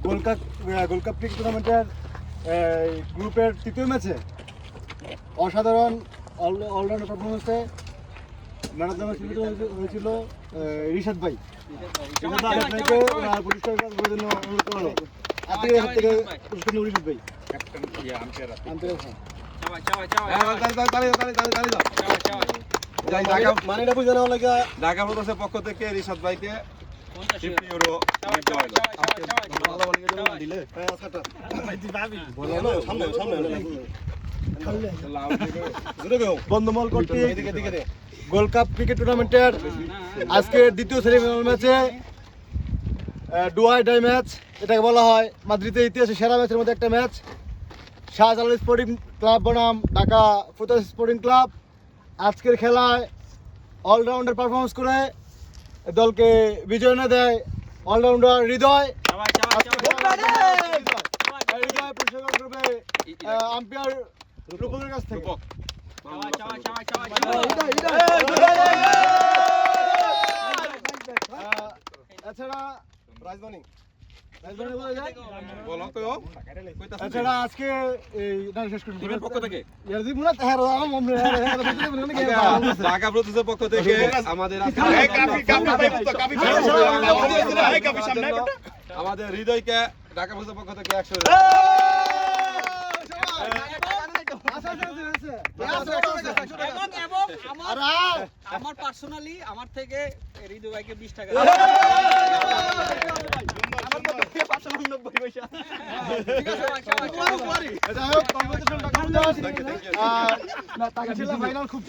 Gold cup cricket টুর্নামেন্টের গ্রুপের তৃতীয় ম্যাচে অসাধারণ অলরাউন্ডার পারফরমেন্সে ম্যান অফ দ্য ম্যাচ হয়েছিল রিশাদ ভাই। আপনাকে পুরস্কার করার জন্য অনুরোধ করা হলো। আপনি হাত থেকে পুরস্কার নিয়ে রিশাদ ভাই। ঢাকা প্রদেশের পক্ষ থেকে রিশাদ ভাইকে 50 ইউরো বন্ধমল কর্তৃক গোল্ড কাপ ক্রিকেট টুর্নামেন্টের আজকের দ্বিতীয় সেমিফাইনাল ম্যাচে ডুয়াই ডাই ম্যাচ, এটাকে বলা হয় মাদ্রিদের ইতিহাসে সেরা ম্যাচের মধ্যে একটা ম্যাচ। শাহজালাল স্পোর্টিং ক্লাব বনাম ঢাকা ফুটবল স্পোর্টিং ক্লাব আজকের খেলায় অলরাউন্ডার পারফরমেন্স করে দলকে বিজয় এনে দেয় অলরাউন্ডার হৃদয়। হৃদয় পুরস্কার করবে আম্পায়ার রূপকের কাছ থেকে। এছাড়া আজকে টিমের পক্ষ থেকে ঢাকা প্রদেশের পক্ষ থেকে আমাদের হৃদয়কে ঢাকা প্রদেশের পক্ষ থেকে 100 আমার পার্সোনালি আমার থেকে হৃদয় ভাইকে 20 টাকা খুব